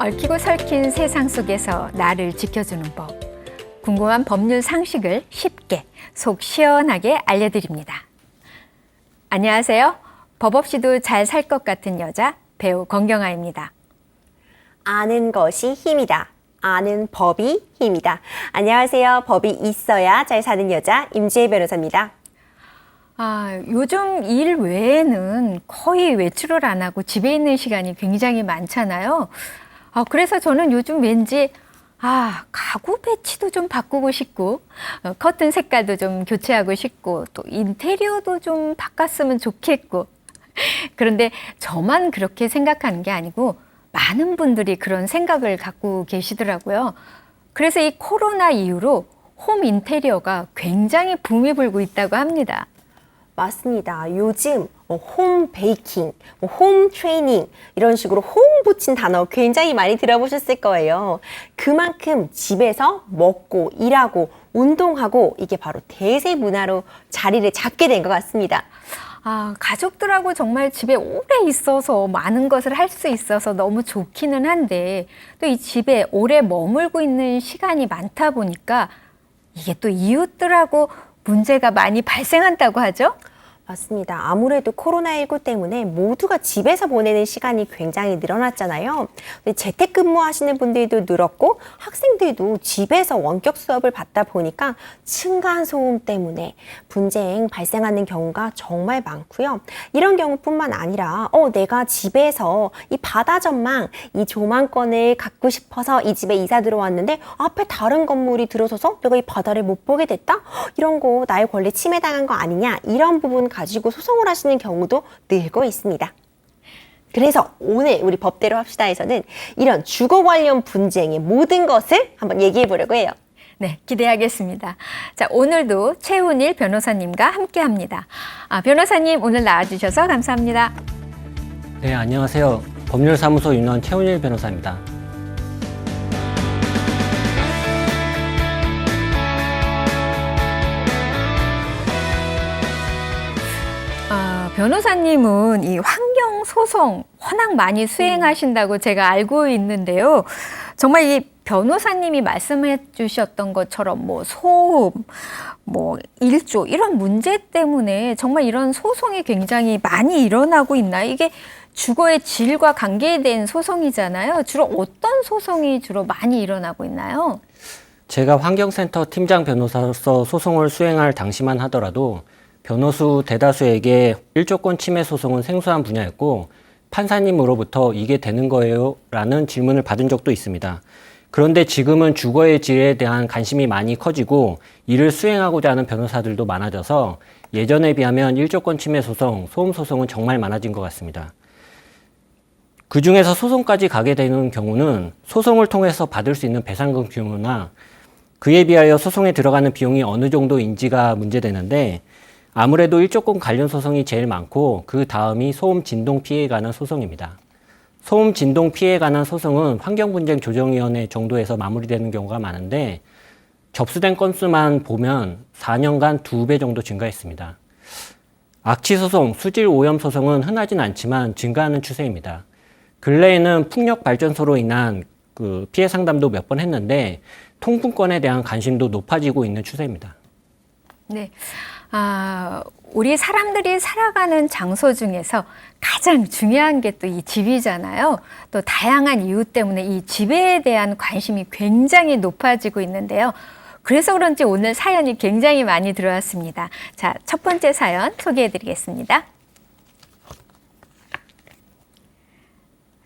얽히고 설킨 세상 속에서 나를 지켜주는 법. 궁금한 법률 상식을 쉽게 속 시원하게 알려드립니다. 안녕하세요. 법 없이도 잘 살 것 같은 여자 배우 권경아입니다. 아는 것이 힘이다. 아는 법이 힘이다. 안녕하세요. 법이 있어야 잘 사는 여자 임지혜 변호사입니다. 요즘 일 외에는 거의 외출을 안 하고 집에 있는 시간이 굉장히 많잖아요. 그래서 저는 요즘 왠지 가구 배치도 좀 바꾸고 싶고 커튼 색깔도 좀 교체하고 싶고 또 인테리어도 좀 바꿨으면 좋겠고 그런데 저만 그렇게 생각하는 게 아니고 많은 분들이 그런 생각을 갖고 계시더라고요. 그래서 이 코로나 이후로 홈 인테리어가 굉장히 붐이 불고 있다고 합니다. 맞습니다. 요즘 홈 베이킹, 홈 트레이닝 이런 식으로 홈 붙인 단어 굉장히 많이 들어보셨을 거예요. 그만큼 집에서 먹고 일하고 운동하고 이게 바로 대세 문화로 자리를 잡게 된 것 같습니다. 가족들하고 정말 집에 오래 있어서 많은 것을 할 수 있어서 너무 좋기는 한데 또 이 집에 오래 머물고 있는 시간이 많다 보니까 이게 또 이웃들하고 문제가 많이 발생한다고 하죠? 맞습니다. 아무래도 코로나19 때문에 모두가 집에서 보내는 시간이 굉장히 늘어났잖아요. 재택근무하시는 분들도 늘었고 학생들도 집에서 원격 수업을 받다 보니까 층간소음 때문에 분쟁 발생하는 경우가 정말 많고요. 이런 경우뿐만 아니라 내가 집에서 이 바다 전망, 이 조망권을 갖고 싶어서 이 집에 이사 들어왔는데 앞에 다른 건물이 들어서서 내가 이 바다를 못 보게 됐다? 이런 거 나의 권리 침해당한 거 아니냐? 이런 부분 가지고 소송을 하시는 경우도 늘고 있습니다. 그래서 오늘 우리 법대로 합시다에서는 이런 주거 관련 분쟁의 모든 것을 한번 얘기해 보려고 해요. 네, 기대하겠습니다. 자, 오늘도 최훈일 변호사님과 함께 합니다. 변호사님 오늘 나와주셔서 감사합니다. 네, 안녕하세요. 법률사무소 윤원 최훈일 변호사입니다. 변호사님은 이 환경소송 워낙 많이 수행하신다고 제가 알고 있는데요. 정말 이 변호사님이 말씀해 주셨던 것처럼 소음, 일조 이런 문제 때문에 정말 이런 소송이 굉장히 많이 일어나고 있나요? 이게 주거의 질과 관계된 소송이잖아요. 주로 어떤 소송이 주로 많이 일어나고 있나요? 제가 환경센터 팀장 변호사로서 소송을 수행할 당시만 하더라도 변호수 대다수에게 일조권 침해 소송은 생소한 분야였고 판사님으로부터 이게 되는 거예요? 라는 질문을 받은 적도 있습니다. 그런데 지금은 주거의 질에 대한 관심이 많이 커지고 이를 수행하고자 하는 변호사들도 많아져서 예전에 비하면 일조권 침해 소송, 소음 소송은 정말 많아진 것 같습니다. 그 중에서 소송까지 가게 되는 경우는 소송을 통해서 받을 수 있는 배상금 규모나 그에 비하여 소송에 들어가는 비용이 어느 정도인지가 문제되는데 아무래도 일조권 관련 소송이 제일 많고 그 다음이 소음 진동 피해에 관한 소송입니다. 소음 진동 피해에 관한 소송은 환경분쟁조정위원회 정도에서 마무리되는 경우가 많은데 접수된 건수만 보면 4년간 2배 정도 증가했습니다. 악취소송, 수질오염 소송은 흔하진 않지만 증가하는 추세입니다. 근래에는 풍력발전소로 인한 그 피해 상담도 몇 번 했는데 통풍권에 대한 관심도 높아지고 있는 추세입니다. 네. 우리 사람들이 살아가는 장소 중에서 가장 중요한 게 또 이 집이잖아요. 또 다양한 이유 때문에 이 집에 대한 관심이 굉장히 높아지고 있는데요. 그래서 그런지 오늘 사연이 굉장히 많이 들어왔습니다. 자, 첫 번째 사연 소개해 드리겠습니다.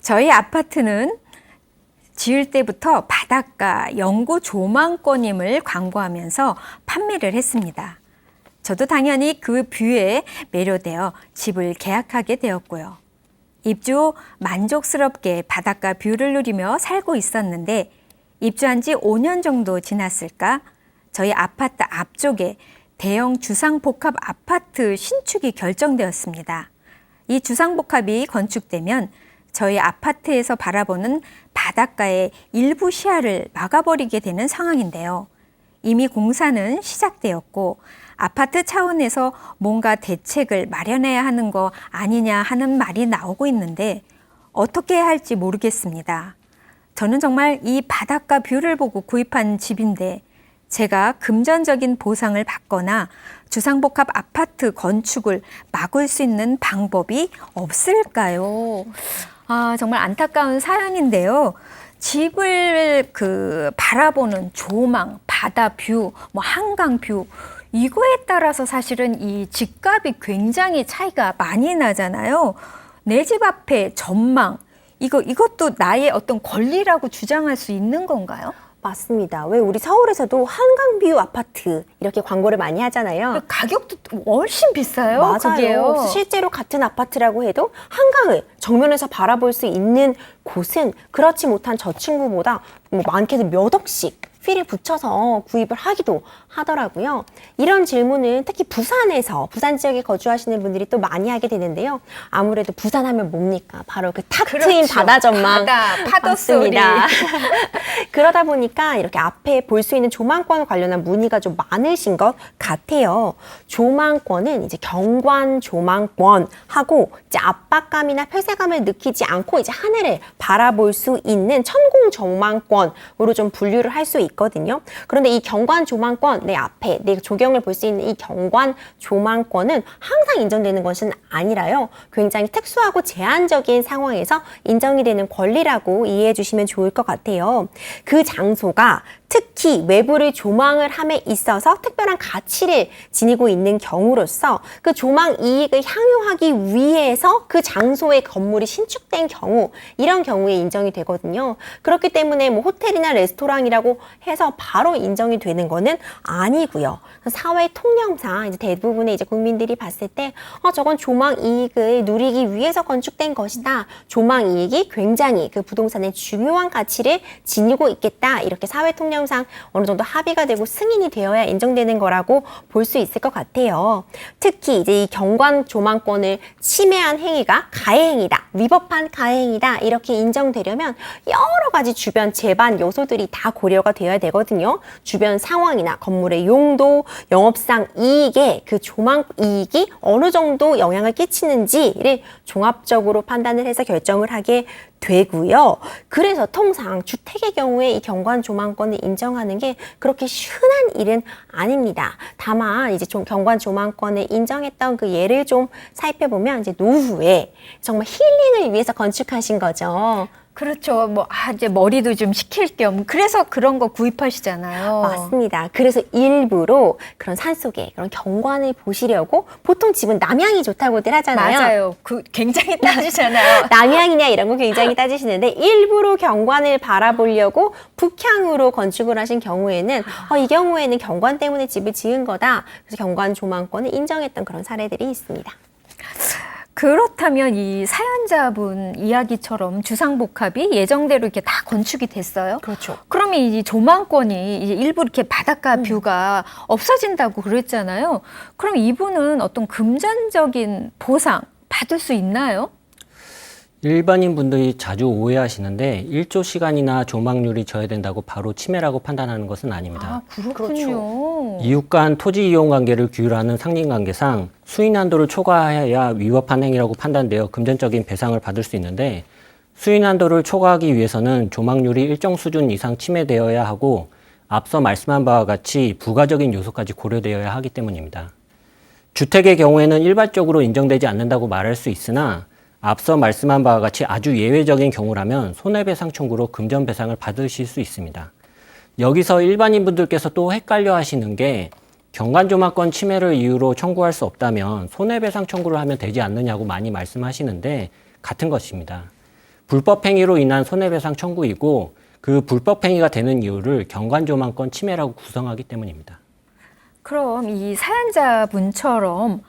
저희 아파트는 지을 때부터 바닷가 영구 조망권임을 광고하면서 판매를 했습니다. 저도 당연히 그 뷰에 매료되어 집을 계약하게 되었고요. 입주 후 만족스럽게 바닷가 뷰를 누리며 살고 있었는데 입주한 지 5년 정도 지났을까 저희 아파트 앞쪽에 대형 주상복합 아파트 신축이 결정되었습니다. 이 주상복합이 건축되면 저희 아파트에서 바라보는 바닷가의 일부 시야를 막아버리게 되는 상황인데요. 이미 공사는 시작되었고 아파트 차원에서 뭔가 대책을 마련해야 하는 거 아니냐 하는 말이 나오고 있는데 어떻게 해야 할지 모르겠습니다. 저는 정말 이 바닷가 뷰를 보고 구입한 집인데 제가 금전적인 보상을 받거나 주상복합 아파트 건축을 막을 수 있는 방법이 없을까요? 아, 정말 안타까운 사연인데요. 집을 바라보는 조망, 바다 뷰, 뭐 한강 뷰, 이거에 따라서 사실은 이 집값이 굉장히 차이가 많이 나잖아요. 내 집 앞에 전망, 이것도 나의 어떤 권리라고 주장할 수 있는 건가요? 맞습니다. 왜 우리 서울에서도 한강뷰 아파트 이렇게 광고를 많이 하잖아요. 가격도 훨씬 비싸요. 맞아요. 그게요. 실제로 같은 아파트라고 해도 한강을 정면에서 바라볼 수 있는 곳은 그렇지 못한 저 친구보다 뭐 많게도 몇 억씩 피를 붙여서 구입을 하기도 하더라고요. 이런 질문은 특히 부산 지역에 거주하시는 분들이 또 많이 하게 되는데요. 아무래도 부산 하면 뭡니까? 바로 그 탁 트인 그렇죠. 바다 전망. 바다, 파도 맞습니다. 그러다 보니까 이렇게 앞에 볼 수 있는 조망권 관련한 문의가 좀 많으신 것 같아요. 조망권은 이제 경관 조망권하고 이제 압박감이나 폐쇄감을 느끼지 않고 이제 하늘을 바라볼 수 있는 천공 조망권으로 좀 분류를 할 수 있거든요. 그런데 이 경관 조망권, 내 앞에 내 조경을 볼 수 있는 이 경관 조망권은 항상 인정되는 것은 아니라요. 굉장히 특수하고 제한적인 상황에서 인정이 되는 권리라고 이해해 주시면 좋을 것 같아요. 그 장소가 특히 외부를 조망을 함에 있어서 특별한 가치를 지니고 있는 경우로서 그 조망 이익을 향유하기 위해서 그 장소의 건물이 신축된 경우, 이런 경우에 인정이 되거든요. 그렇기 때문에 뭐 호텔이나 레스토랑이라고 해서 바로 인정이 되는 거는 아니고요. 사회 통념상 이제 대부분의 이제 국민들이 봤을 때 저건 조망 이익을 누리기 위해서 건축된 것이다. 조망 이익이 굉장히 그 부동산의 중요한 가치를 지니고 있겠다. 이렇게 사회 통념상 어느 정도 합의가 되고 승인이 되어야 인정되는 거라고 볼 수 있을 것 같아요. 특히 이제 이 경관 조망권을 침해한 행위가 가해행위다, 위법한 가해행위다 이렇게 인정되려면 여러 가지 주변 제반 요소들이 다 고려가 되어야 되거든요. 주변 상황이나 건물의 용도, 영업상 이익에 그 조망 이익이 어느 정도 영향을 끼치는지를 종합적으로 판단을 해서 결정을 하게 되고요. 그래서 통상 주택의 경우에 이 경관 조망권을 인정하는 게 그렇게 흔한 일은 아닙니다. 다만 이제 좀 경관 조망권을 인정했던 그 예를 좀 살펴보면 이제 노후에 정말 힐링을 위해서 건축하신 거죠. 그렇죠. 이제 머리도 좀 식힐 겸. 그래서 그런 거 구입하시잖아요. 맞습니다. 그래서 일부러 그런 산속에 그런 경관을 보시려고 보통 집은 남향이 좋다고들 하잖아요. 맞아요. 굉장히 따지잖아요. 남향이냐 이런 거 굉장히 따지시는데 일부러 경관을 바라보려고 북향으로 건축을 하신 경우에는 이 경우에는 경관 때문에 집을 지은 거다. 그래서 경관 조망권을 인정했던 그런 사례들이 있습니다. 그렇다면 이 사연자분 이야기처럼 주상복합이 예정대로 이렇게 다 건축이 됐어요. 그렇죠. 그러면 이 조망권이 이제 일부 이렇게 바닷가 뷰가 없어진다고 그랬잖아요. 그럼 이분은 어떤 금전적인 보상 받을 수 있나요? 일반인 분들이 자주 오해하시는데 1조 시간이나 조망률이 저해된다고 바로 침해라고 판단하는 것은 아닙니다. 그렇군요. 이웃 간 토지 이용 관계를 규율하는 상린관계상 수인 한도를 초과해야 위법한 행위라고 판단되어 금전적인 배상을 받을 수 있는데 수인 한도를 초과하기 위해서는 조망률이 일정 수준 이상 침해되어야 하고 앞서 말씀한 바와 같이 부가적인 요소까지 고려되어야 하기 때문입니다. 주택의 경우에는 일반적으로 인정되지 않는다고 말할 수 있으나 앞서 말씀한 바와 같이 아주 예외적인 경우라면 손해배상 청구로 금전배상을 받으실 수 있습니다. 여기서 일반인 분들께서 또 헷갈려 하시는 게 경관조망권 침해를 이유로 청구할 수 없다면 손해배상 청구를 하면 되지 않느냐고 많이 말씀하시는데 같은 것입니다. 불법행위로 인한 손해배상 청구이고 그 불법행위가 되는 이유를 경관조망권 침해라고 구성하기 때문입니다. 그럼 이 사연자분처럼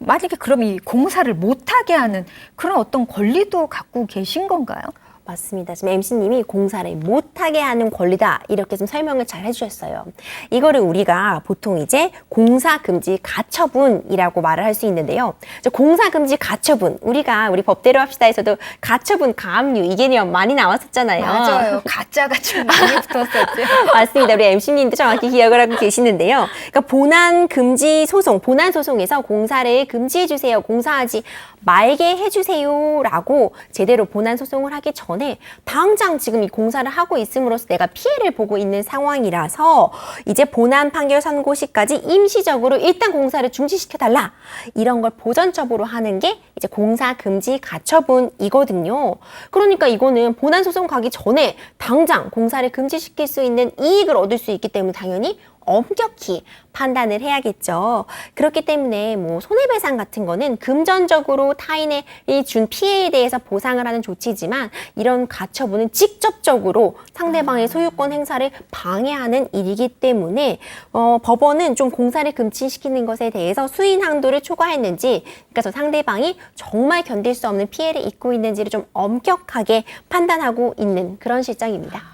만약에 그럼 이 공사를 못하게 하는 그런 어떤 권리도 갖고 계신 건가요? 맞습니다. 지금 MC님이 공사를 못하게 하는 권리다 이렇게 좀 설명을 잘 해주셨어요. 이거를 우리가 보통 이제 공사금지 가처분이라고 말을 할 수 있는데요. 공사금지 가처분, 우리 법대로 합시다에서도 가처분, 가압류 이 개념 많이 나왔었잖아요. 맞아요. 가짜가 좀 많이 붙었었죠. 맞습니다. 우리 MC님도 정확히 기억을 하고 계시는데요. 그러니까 본안 금지 소송, 본안 소송에서 공사를 금지해 주세요. 공사하지 말게 해주세요라고 제대로 본안 소송을 하기 전에 당장 지금 이 공사를 하고 있음으로써 내가 피해를 보고 있는 상황이라서 이제 본안 판결 선고 시까지 임시적으로 일단 공사를 중지시켜달라. 이런 걸 보전적으로 하는 게 이제 공사 금지 가처분이거든요. 그러니까 이거는 본안 소송 가기 전에 당장 공사를 금지시킬 수 있는 이익을 얻을 수 있기 때문에 당연히 엄격히 판단을 해야겠죠. 그렇기 때문에 뭐 손해배상 같은 거는 금전적으로 타인의 준 피해에 대해서 보상을 하는 조치지만 이런 가처분은 직접적으로 상대방의 소유권 행사를 방해하는 일이기 때문에 법원은 좀 공사를 금지시키는 것에 대해서 수인 항도를 초과했는지, 그러니까 저 상대방이 정말 견딜 수 없는 피해를 입고 있는지를 좀 엄격하게 판단하고 있는 그런 실정입니다.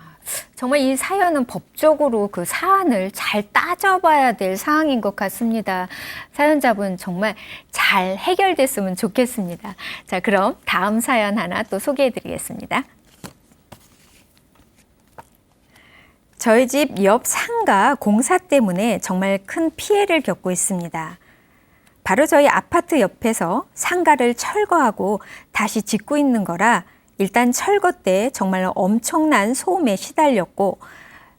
정말 이 사연은 법적으로 그 사안을 잘 따져봐야 될 사항인 것 같습니다. 사연자분 정말 잘 해결됐으면 좋겠습니다. 자, 그럼 다음 사연 하나 또 소개해드리겠습니다. 저희 집 옆 상가 공사 때문에 정말 큰 피해를 겪고 있습니다. 바로 저희 아파트 옆에서 상가를 철거하고 다시 짓고 있는 거라 일단 철거 때 정말 엄청난 소음에 시달렸고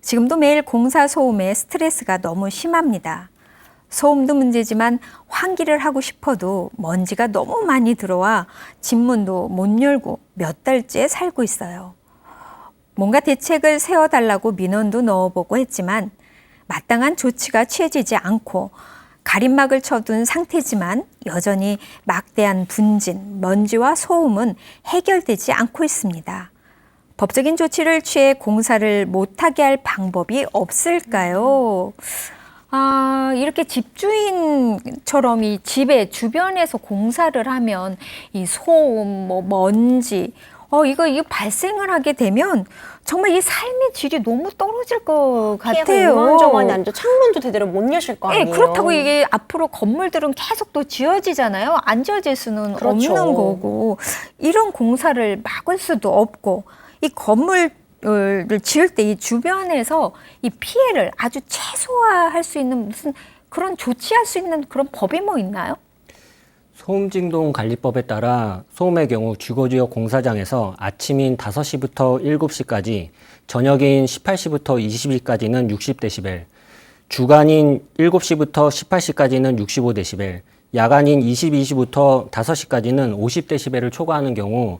지금도 매일 공사 소음에 스트레스가 너무 심합니다. 소음도 문제지만 환기를 하고 싶어도 먼지가 너무 많이 들어와 집문도 못 열고 몇 달째 살고 있어요. 뭔가 대책을 세워달라고 민원도 넣어보고 했지만 마땅한 조치가 취해지지 않고 가림막을 쳐둔 상태지만 여전히 막대한 분진, 먼지와 소음은 해결되지 않고 있습니다. 법적인 조치를 취해 공사를 못하게 할 방법이 없을까요? 이렇게 집주인처럼 이 집의 주변에서 공사를 하면 이 소음, 먼지, 이거 발생을 하게 되면 정말 이 삶의 질이 너무 떨어질 것 같아요. 이만저만이 아니죠. 창문도 제대로 못 여실 거 아니에요. 네, 그렇다고 이게 앞으로 건물들은 계속 또 지어지잖아요. 안 지어질 수는 그렇죠. 없는 거고 이런 공사를 막을 수도 없고 이 건물을 지을 때 이 주변에서 이 피해를 아주 최소화할 수 있는 무슨 그런 조치할 수 있는 그런 법이 뭐 있나요? 소음진동관리법에 따라 소음의 경우 주거지역 공사장에서 아침인 5시부터 7시까지, 저녁인 18시부터 20시까지는 60데시벨, 주간인 7시부터 18시까지는 65데시벨, 야간인 22시부터 5시까지는 50데시벨을 초과하는 경우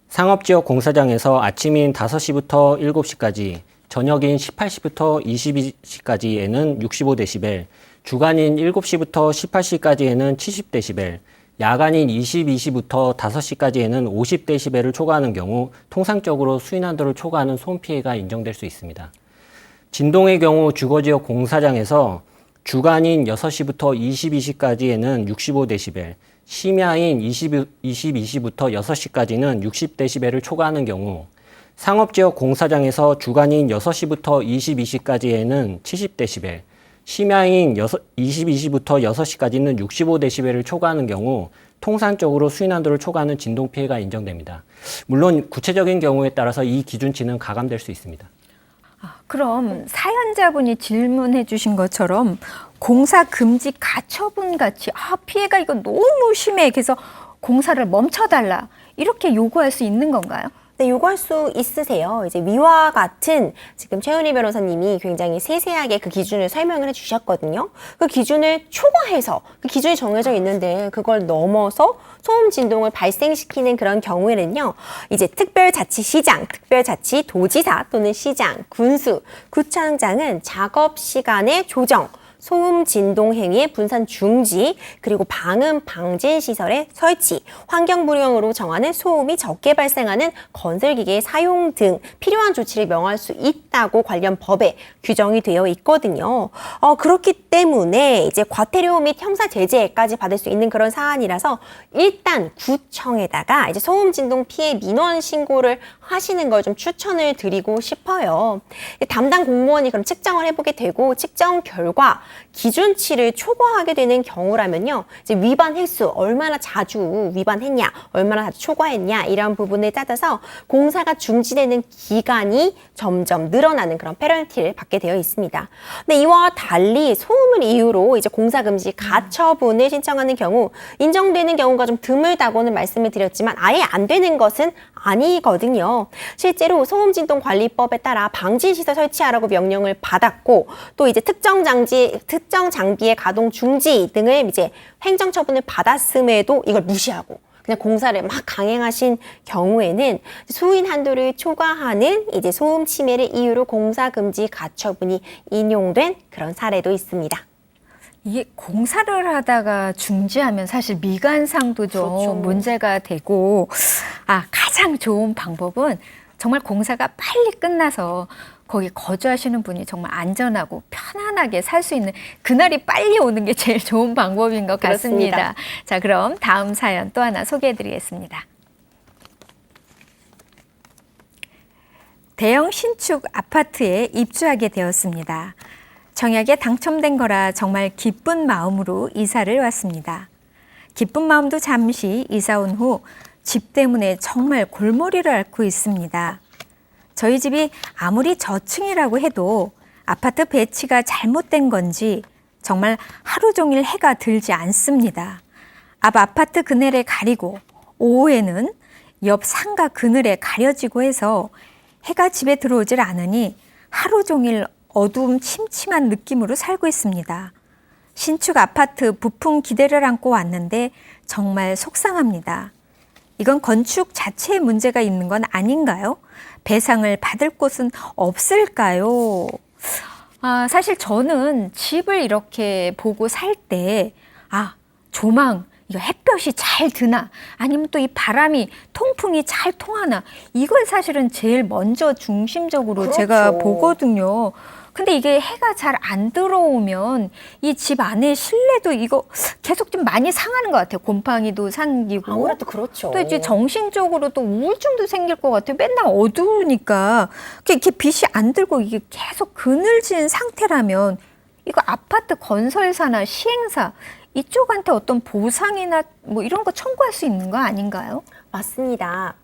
상업지역 공사장에서 아침인 5시부터 7시까지, 저녁인 18시부터 22시까지에는 65데시벨, 주간인 7시부터 18시까지에는 70데시벨, 야간인 22시부터 5시까지에는 50데시벨을 초과하는 경우 통상적으로 수인한도를 초과하는 소음 피해가 인정될 수 있습니다. 진동의 경우 주거지역 공사장에서 주간인 6시부터 22시까지에는 65데시벨, 심야인 22시부터 6시까지는 60데시벨을 초과하는 경우 상업지역 공사장에서 주간인 6시부터 22시까지에는 70데시벨, 심야인 22시부터 6시까지는 65데시벨을 초과하는 경우 통상적으로 수인한도를 초과하는 진동 피해가 인정됩니다. 물론 구체적인 경우에 따라서 이 기준치는 가감될 수 있습니다. 그럼 사연자분이 질문해 주신 것처럼 공사 금지 가처분 같이 피해가 이거 너무 심해. 그래서 공사를 멈춰달라. 이렇게 요구할 수 있는 건가요? 네, 요구할 수 있으세요. 이제 위와 같은 지금 최은희 변호사님이 굉장히 세세하게 그 기준을 설명을 해주셨거든요. 그 기준을 초과해서 그 기준이 정해져 있는데 그걸 넘어서 소음 진동을 발생시키는 그런 경우에는요, 이제 특별자치시장, 특별자치도지사 또는 시장, 군수, 구청장은 작업 시간의 조정, 소음 진동 행위의 분산 중지, 그리고 방음 방진 시설의 설치, 환경 불용으로 정하는 소음이 적게 발생하는 건설기계의 사용 등 필요한 조치를 명할 수 있다고 관련 법에 규정이 되어 있거든요. 그렇기 때문에 이제 과태료 및 형사 제재까지 받을 수 있는 그런 사안이라서 일단 구청에다가 이제 소음 진동 피해 민원 신고를 하시는 걸 좀 추천을 드리고 싶어요. 담당 공무원이 그럼 측정을 해보게 되고 측정 결과 기준치를 초과하게 되는 경우라면요. 이제 위반 횟수, 얼마나 자주 위반했냐, 얼마나 자주 초과했냐, 이런 부분에 따라서 공사가 중지되는 기간이 점점 늘어나는 그런 페널티를 받게 되어 있습니다. 근데 이와 달리 소음을 이유로 이제 공사 금지 가처분을 신청하는 경우 인정되는 경우가 좀 드물다고는 말씀을 드렸지만 아예 안 되는 것은 아니거든요. 실제로 소음진동관리법에 따라 방진시설 설치하라고 명령을 받았고 또 이제 특정 장비의 가동 중지 등을 이제 행정처분을 받았음에도 이걸 무시하고 그냥 공사를 막 강행하신 경우에는 수인 한도를 초과하는 이제 소음 침해를 이유로 공사 금지 가처분이 인용된 그런 사례도 있습니다. 이게 공사를 하다가 중지하면 사실 미관상도 좀 그렇죠. 문제가 되고, 가장 좋은 방법은 정말 공사가 빨리 끝나서 거기 거주하시는 분이 정말 안전하고 편안하게 살 수 있는 그날이 빨리 오는 게 제일 좋은 방법인 것 같습니다. 그렇습니다. 자, 그럼 다음 사연 또 하나 소개해 드리겠습니다. 대형 신축 아파트에 입주하게 되었습니다. 청약에 당첨된 거라 정말 기쁜 마음으로 이사를 왔습니다. 기쁜 마음도 잠시 이사 온 후 집 때문에 정말 골머리를 앓고 있습니다. 저희 집이 아무리 저층이라고 해도 아파트 배치가 잘못된 건지 정말 하루 종일 해가 들지 않습니다. 앞 아파트 그늘에 가리고 오후에는 옆 상가 그늘에 가려지고 해서 해가 집에 들어오질 않으니 하루 종일 어두움 침침한 느낌으로 살고 있습니다. 신축 아파트 부품 기대를 안고 왔는데 정말 속상합니다. 이건 건축 자체에 문제가 있는 건 아닌가요? 배상을 받을 곳은 없을까요? 사실 저는 집을 이렇게 보고 살 때, 조망, 이거 햇볕이 잘 드나? 아니면 또 이 바람이, 통풍이 잘 통하나? 이걸 사실은 제일 먼저 중심적으로 그렇죠. 제가 보거든요. 근데 이게 해가 잘 안 들어오면 이 집 안에 실내도 이거 계속 좀 많이 상하는 것 같아요. 곰팡이도 생기고. 아무래도 그렇죠. 또 이제 정신적으로 또 우울증도 생길 것 같아요. 맨날 어두우니까 이렇게 빛이 안 들고 이게 계속 그늘진 상태라면 이거 아파트 건설사나 시행사 이쪽한테 어떤 보상이나 뭐 이런 거 청구할 수 있는 거 아닌가요? 맞습니다.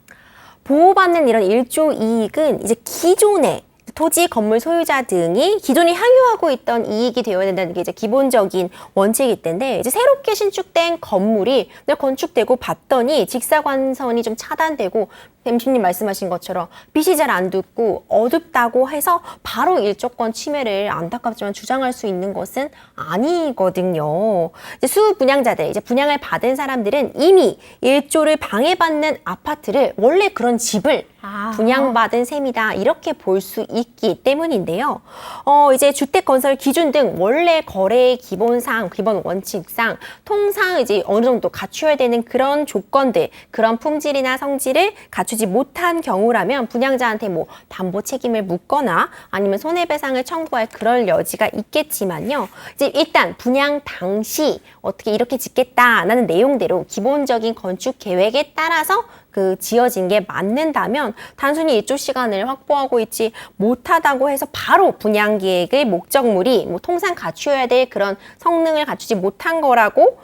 보호받는 이런 일조 이익은 이제 기존의 토지, 건물 소유자 등이 기존에 향유하고 있던 이익이 되어야 된다는 게 이제 기본적인 원칙이기 때문에 이제 새롭게 신축된 건물이 건축되고 봤더니 직사광선이 좀 차단되고 MC님 말씀하신 것처럼 빛이 잘 안 듣고 어둡다고 해서 바로 일조권 침해를 안타깝지만 주장할 수 있는 것은 아니거든요. 이제 수분양자들, 이제 분양을 받은 사람들은 이미 일조를 방해받는 아파트를 원래 그런 집을 분양받은 셈이다 이렇게 볼 수 있기 때문인데요. 이제 주택 건설 기준 등 원래 거래의 기본상, 기본 원칙상 통상 이제 어느 정도 갖춰야 되는 그런 조건들, 그런 품질이나 성질을 갖추지 못한 경우라면 분양자한테 뭐 담보 책임을 묻거나 아니면 손해배상을 청구할 그럴 여지가 있겠지만요. 이제 일단 분양 당시 어떻게 이렇게 짓겠다라는 내용대로 기본적인 건축 계획에 따라서 지어진 게 맞는다면 단순히 일조 시간을 확보하고 있지 못하다고 해서 바로 분양 계획의 목적물이 뭐 통상 갖추어야 될 그런 성능을 갖추지 못한 거라고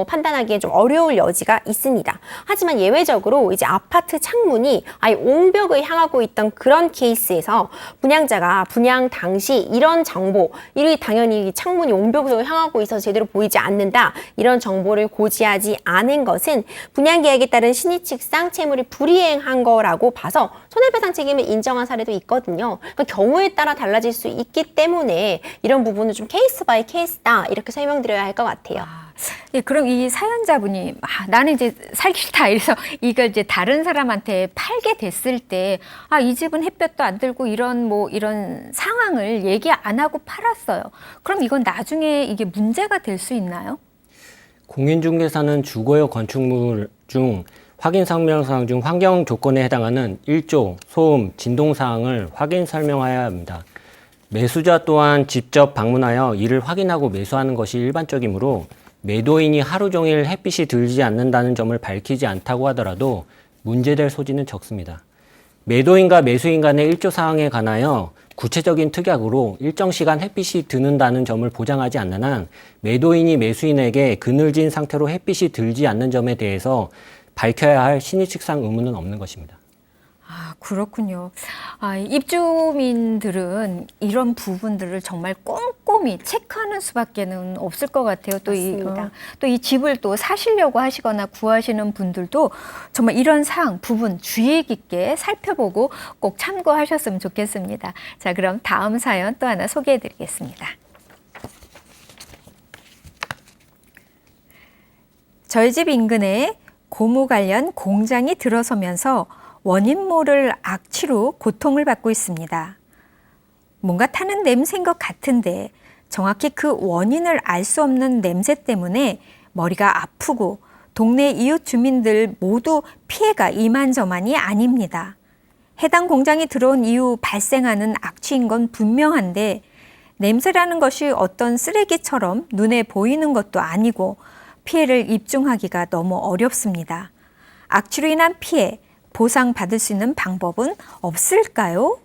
판단하기엔 좀 어려울 여지가 있습니다. 하지만 예외적으로 이제 아파트 창문이 아예 옹벽을 향하고 있던 그런 케이스에서 분양자가 분양 당시 이런 정보, 이 당연히 창문이 옹벽을 향하고 있어서 제대로 보이지 않는다 이런 정보를 고지하지 않은 것은 분양 계획에 따른 신의칙상 채무를 불이행한 거라고 봐서 손해배상 책임을 인정한 사례도 있거든요. 그러니까 경우에 따라 달라질 수 있기 때문에 이런 부분은 좀 케이스 바이 케이스다 이렇게 설명드려야 할 것 같아요. 예, 그럼 이 사연자분이 나는 이제 살기 싫다 이래서 이걸 이제 다른 사람한테 팔게 됐을 때 이 집은 햇볕도 안 들고 이런 상황을 얘기 안 하고 팔았어요. 그럼 이건 나중에 이게 문제가 될 수 있나요? 공인중개사는 주거용 건축물 중 확인 설명사항 중 환경 조건에 해당하는 1조, 소음, 진동 사항을 확인 설명하여야 합니다. 매수자 또한 직접 방문하여 이를 확인하고 매수하는 것이 일반적이므로 매도인이 하루 종일 햇빛이 들지 않는다는 점을 밝히지 않다고 하더라도 문제될 소지는 적습니다. 매도인과 매수인 간의 1조 사항에 관하여 구체적인 특약으로 일정 시간 햇빛이 드는다는 점을 보장하지 않는 한 매도인이 매수인에게 그늘진 상태로 햇빛이 들지 않는 점에 대해서 밝혀야 할 신의칙상 의무는 없는 것입니다. 아, 그렇군요. 입주민들은 이런 부분들을 정말 꼼꼼히 체크하는 수밖에는 없을 것 같아요. 맞습니다. 또 이 집을 또 사시려고 하시거나 구하시는 분들도 정말 이런 사항, 부분 주의 깊게 살펴보고 꼭 참고하셨으면 좋겠습니다. 자, 그럼 다음 사연 또 하나 소개해 드리겠습니다. 저희 집 인근에 고무 관련 공장이 들어서면서 원인 모를 악취로 고통을 받고 있습니다. 뭔가 타는 냄새인 것 같은데 정확히 그 원인을 알 수 없는 냄새 때문에 머리가 아프고 동네 이웃 주민들 모두 피해가 이만저만이 아닙니다. 해당 공장이 들어온 이후 발생하는 악취인 건 분명한데 냄새라는 것이 어떤 쓰레기처럼 눈에 보이는 것도 아니고 피해를 입증하기가 너무 어렵습니다. 악취로 인한 피해, 보상받을 수 있는 방법은 없을까요?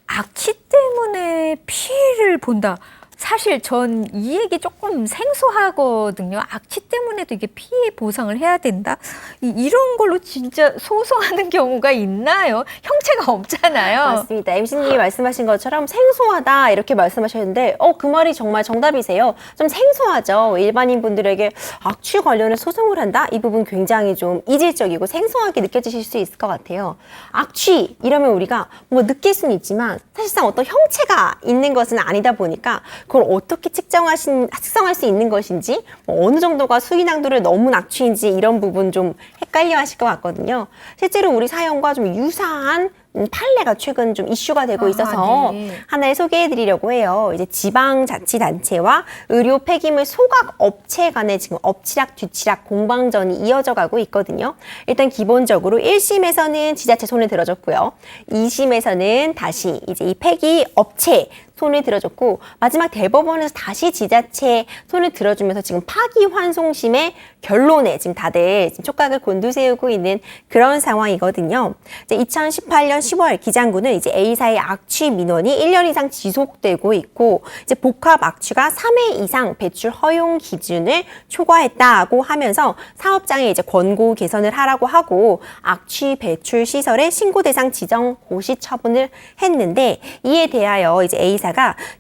악취 때문에 피해를 본다. 사실 전 이 얘기 조금 생소하거든요. 악취 때문에도 이게 피해 보상을 해야 된다? 이런 걸로 진짜 소송하는 경우가 있나요? 형체가 없잖아요. 맞습니다. MC님이 말씀하신 것처럼 생소하다 이렇게 말씀하셨는데 그 말이 정말 정답이세요. 좀 생소하죠. 일반인 분들에게 악취 관련해 소송을 한다? 이 부분 굉장히 좀 이질적이고 생소하게 느껴지실 수 있을 것 같아요. 악취 이러면 우리가 뭔가 느낄 수는 있지만 사실상 어떤 형체가 있는 것은 아니다 보니까 그걸 어떻게 측정할 수 있는 것인지 어느 정도가 수위낭도를 넘은 악취인지 이런 부분 좀 헷갈려 하실 것 같거든요. 실제로 우리 사연과 좀 유사한 판례가 최근 좀 이슈가 되고 있어서 네. 하나를 소개해 드리려고 해요. 이제 지방자치단체와 의료 폐기물 소각 업체 간의 지금 엎치락 뒤치락 공방전이 이어져 가고 있거든요. 일단 기본적으로 1심에서는 지자체 손을 들어줬고요. 2심에서는 다시 이제 이 폐기 업체 손을 들어줬고 마지막 대법원에서 다시 지자체 손을 들어주면서 지금 파기환송심의 결론에 지금 다들 지금 촉각을 곤두세우고 있는 그런 상황이거든요. 이제 2018년 10월 기장군은 이제 A사의 악취 민원이 1년 이상 지속되고 있고 이제 복합 악취가 3회 이상 배출 허용 기준을 초과했다고 하면서 사업장에 이제 권고 개선을 하라고 하고 악취 배출 시설의 신고 대상 지정 고시 처분을 했는데 이에 대하여 이제 A사가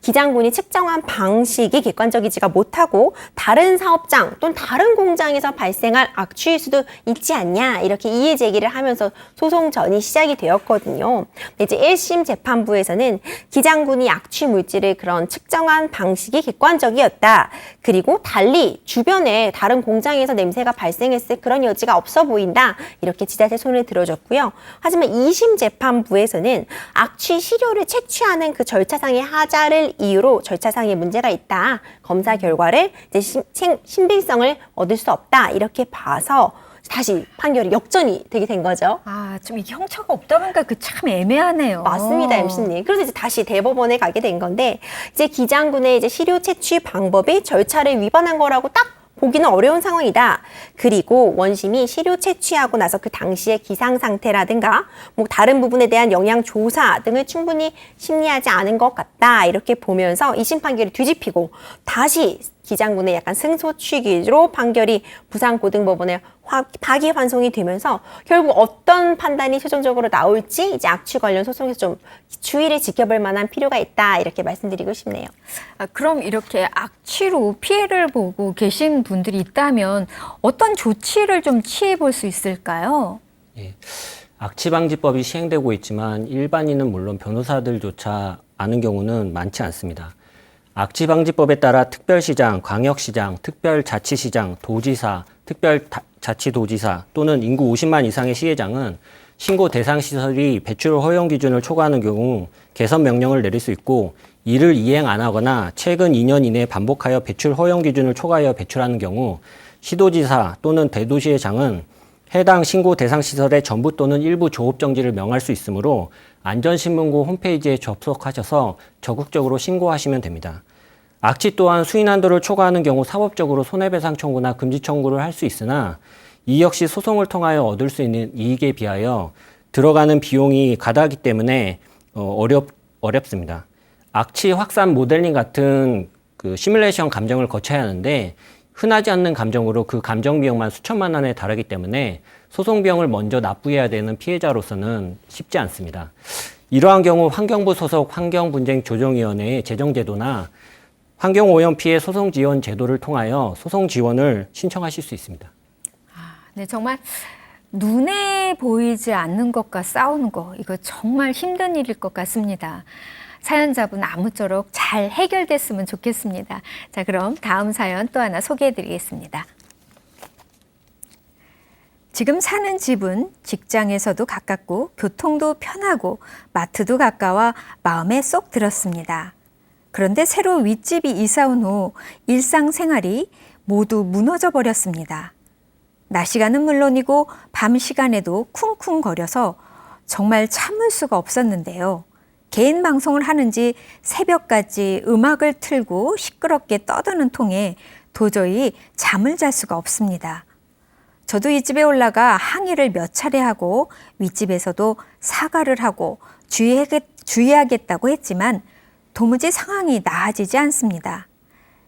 기장군이 측정한 방식이 객관적이지가 못하고 다른 사업장 또는 다른 공장에서 발생할 악취일 수도 있지 않냐 이렇게 이의 제기를 하면서 소송전이 시작이 되었거든요. 이제 1심 재판부에서는 기장군이 악취 물질을 그런 측정한 방식이 객관적이었다. 그리고 달리 주변에 다른 공장에서 냄새가 발생했을 그런 여지가 없어 보인다. 이렇게 지자체 손을 들어줬고요. 하지만 2심 재판부에서는 악취 시료를 채취하는 그 절차상의 하자를 이유로 절차상의 문제가 있다. 검사 결과를 이제 신빙성을 얻을 수 없다. 이렇게 봐서 다시 판결이 역전이 되게 된 거죠. 좀 이게 형체가 없다 보니까 그 참 애매하네요. 맞습니다, MC님. 그래서 이제 다시 대법원에 가게 된 건데, 이제 기장군의 이제 시료 채취 방법이 절차를 위반한 거라고 딱 보기는 어려운 상황이다. 그리고 원심이 시료 채취하고 나서 그 당시의 기상 상태라든가 뭐 다른 부분에 대한 영양 조사 등을 충분히 심리하지 않은 것 같다. 이렇게 보면서 2심 판결을 뒤집히고 다시 기장군의 약간 승소취기로 판결이 부산고등법원에 파기환송이 되면서 결국 어떤 판단이 최종적으로 나올지 이제 악취 관련 소송에서 좀 주의를 지켜볼 만한 필요가 있다 이렇게 말씀드리고 싶네요. 그럼 이렇게 악취로 피해를 보고 계신 분들이 있다면 어떤 조치를 좀 취해 볼 수 있을까요? 예. 악취방지법이 시행되고 있지만 일반인은 물론 변호사들조차 아는 경우는 많지 않습니다. 악취방지법에 따라 특별시장, 광역시장, 특별자치시장, 도지사, 특별자치도지사 또는 인구 50만 이상의 시의장은 신고 대상 시설이 배출 허용 기준을 초과하는 경우 개선 명령을 내릴 수 있고 이를 이행 안 하거나 최근 2년 이내에 반복하여 배출 허용 기준을 초과하여 배출하는 경우 시도지사 또는 대도시의 장은 해당 신고 대상 시설의 전부 또는 일부 조업 정지를 명할 수 있으므로 안전신문고 홈페이지에 접속하셔서 적극적으로 신고하시면 됩니다. 악취 또한 수위난도를 초과하는 경우 사법적으로 손해배상 청구나 금지 청구를 할 수 있으나 이 역시 소송을 통하여 얻을 수 있는 이익에 비하여 들어가는 비용이 과다하기 때문에 어렵습니다. 악취 확산 모델링 같은 그 시뮬레이션 감정을 거쳐야 하는데 흔하지 않는 감정으로 그 감정 비용만 수천만 원에 달하기 때문에 소송 비용을 먼저 납부해야 되는 피해자로서는 쉽지 않습니다. 이러한 경우 환경부 소속 환경분쟁조정위원회의 재정제도나 환경오염 피해 소송 지원 제도를 통하여 소송 지원을 신청하실 수 있습니다. 네, 정말 눈에 보이지 않는 것과 싸우는 거, 이거 정말 힘든 일일 것 같습니다. 사연자분 아무쪼록 잘 해결됐으면 좋겠습니다. 자, 그럼 다음 사연 또 하나 소개해드리겠습니다. 지금 사는 집은 직장에서도 가깝고 교통도 편하고 마트도 가까워 마음에 쏙 들었습니다. 그런데 새로 윗집이 이사 온 후 일상생활이 모두 무너져 버렸습니다. 낮 시간은 물론이고 밤 시간에도 쿵쿵거려서 정말 참을 수가 없었는데요. 개인 방송을 하는지 새벽까지 음악을 틀고 시끄럽게 떠드는 통에 도저히 잠을 잘 수가 없습니다. 저도 이 집에 올라가 항의를 몇 차례 하고 윗집에서도 사과를 하고 주의하겠다고 했지만 도무지 상황이 나아지지 않습니다.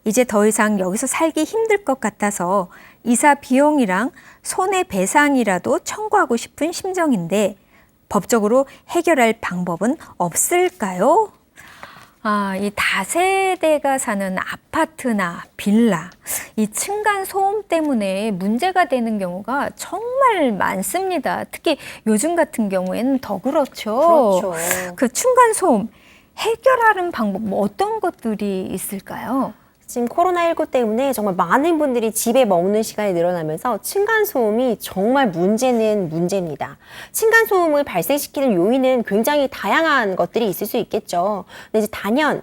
이제 더 이상 여기서 살기 힘들 것 같아서 이사 비용이랑 손해배상이라도 청구하고 싶은 심정인데 법적으로 해결할 방법은 없을까요? 이 다세대가 사는 아파트나 빌라, 이 층간 소음 때문에 문제가 되는 경우가 정말 많습니다. 특히 요즘 같은 경우에는 더 그렇죠. 그렇죠. 그 층간 소음 해결하는 방법 어떤 것들이 있을까요? 지금 코로나19 때문에 정말 많은 분들이 집에 머무는 시간이 늘어나면서 층간소음이 정말 문제는 문제입니다. 층간소음을 발생시키는 요인은 굉장히 다양한 것들이 있을 수 있겠죠. 근데 이제 단연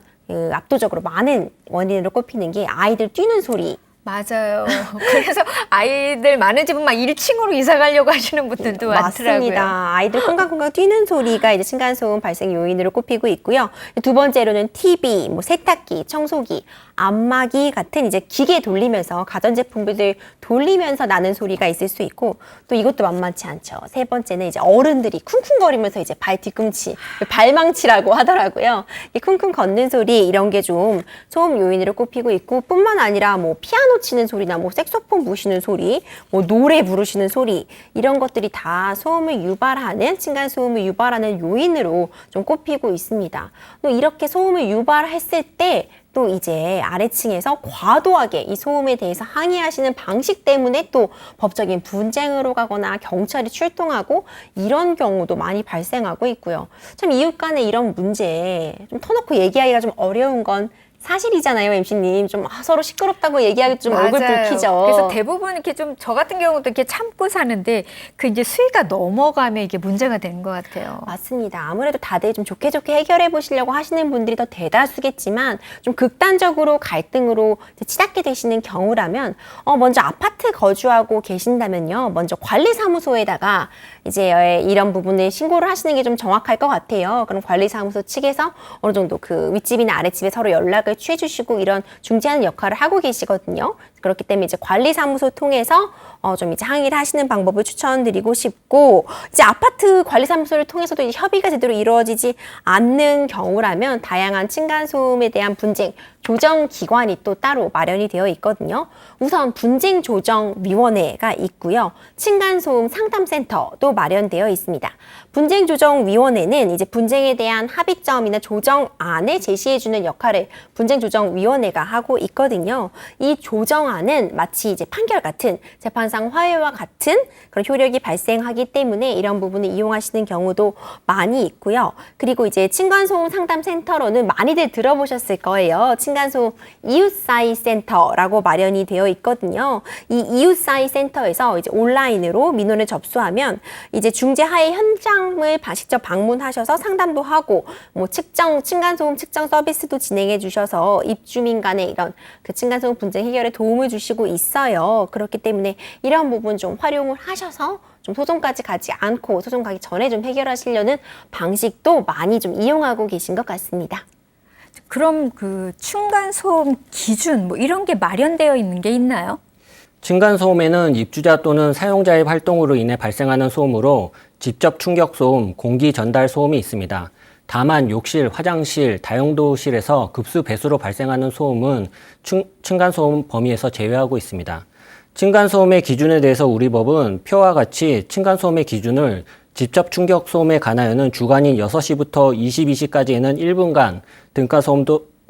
압도적으로 많은 원인으로 꼽히는 게 아이들 뛰는 소리. 맞아요. 그래서 아이들 많은 집은 막 1층으로 이사 가려고 하시는 분들도 많더라고요. 맞습니다. 아이들 쿵쾅쿵쾅 뛰는 소리가 이제 층간소음 발생 요인으로 꼽히고 있고요. 두 번째로는 TV, 세탁기, 청소기, 안마기 같은 이제 기계 돌리면서 가전제품들 돌리면서 나는 소리가 있을 수 있고 또 이것도 만만치 않죠. 세 번째는 이제 어른들이 쿵쿵거리면서 이제 발 뒤꿈치, 발망치라고 하더라고요. 이 쿵쿵 걷는 소리 이런 게 좀 소음 요인으로 꼽히고 있고 뿐만 아니라 피아노 치는 소리나 색소폰 부시는 소리, 노래 부르시는 소리 이런 것들이 다 소음을 유발하는 층간소음을 유발하는 요인으로 좀 꼽히고 있습니다. 또 이렇게 소음을 유발했을 때 또 이제 아래층에서 과도하게 이 소음에 대해서 항의하시는 방식 때문에 또 법적인 분쟁으로 가거나 경찰이 출동하고 이런 경우도 많이 발생하고 있고요. 참 이웃 간의 이런 문제 좀 터놓고 얘기하기가 좀 어려운 건 사실이잖아요, MC님. 좀 서로 시끄럽다고 얘기하기 좀 얼굴 붉히죠. 그래서 대부분 이렇게 좀 저 같은 경우도 이렇게 참고 사는데 그 이제 수위가 넘어가면 이게 문제가 되는 것 같아요. 맞습니다. 아무래도 다들 좀 좋게 해결해 보시려고 하시는 분들이 더 대다수겠지만 좀 극단적으로 갈등으로 치닫게 되시는 경우라면 먼저 아파트 거주하고 계신다면요. 먼저 관리사무소에다가 이제 이런 부분을 신고를 하시는 게 좀 정확할 것 같아요. 그럼 관리사무소 측에서 어느 정도 그 윗집이나 아랫집에 서로 연락을 취해 주시고 이런 중재하는 역할을 하고 계시거든요. 그렇기 때문에 이제 관리사무소 통해서 좀 이제 항의를 하시는 방법을 추천드리고 싶고 이제 아파트 관리사무소를 통해서도 이제 협의가 제대로 이루어지지 않는 경우라면 다양한 층간소음에 대한 분쟁 조정기관이 또 따로 마련이 되어 있거든요. 우선 분쟁조정위원회가 있고요. 층간소음 상담센터도 마련되어 있습니다. 분쟁조정위원회는 이제 분쟁에 대한 합의점이나 조정안을 제시해주는 역할을 분쟁조정위원회가 하고 있거든요. 이 조정안은 마치 이제 판결 같은 재판상 화해와 같은 그런 효력이 발생하기 때문에 이런 부분을 이용하시는 경우도 많이 있고요. 그리고 이제 층간소음 상담센터로는 많이들 들어보셨을 거예요. 층간소음 이웃사이 센터라고 마련이 되어 있거든요. 이 이웃사이 센터에서 이제 온라인으로 민원을 접수하면 이제 중재하에 현장을 직접 방문하셔서 상담도 하고 층간소음 측정 서비스도 진행해 주셔서 입주민 간의 이런 그 층간소음 분쟁 해결에 도움을 주시고 있어요. 그렇기 때문에 이런 부분 좀 활용을 하셔서 좀 소송까지 가지 않고 소송 가기 전에 좀 해결하시려는 방식도 많이 좀 이용하고 계신 것 같습니다. 그럼 그 층간소음 기준 이런 게 마련되어 있는 게 있나요? 층간소음에는 입주자 또는 사용자의 활동으로 인해 발생하는 소음으로 직접 충격 소음, 공기 전달 소음이 있습니다. 다만 욕실, 화장실, 다용도실에서 급수 배수로 발생하는 소음은 층간소음 범위에서 제외하고 있습니다. 층간소음의 기준에 대해서 우리 법은 표와 같이 층간소음의 기준을 직접 충격 소음에 관하여는 주간인 6시부터 22시까지에는 1분간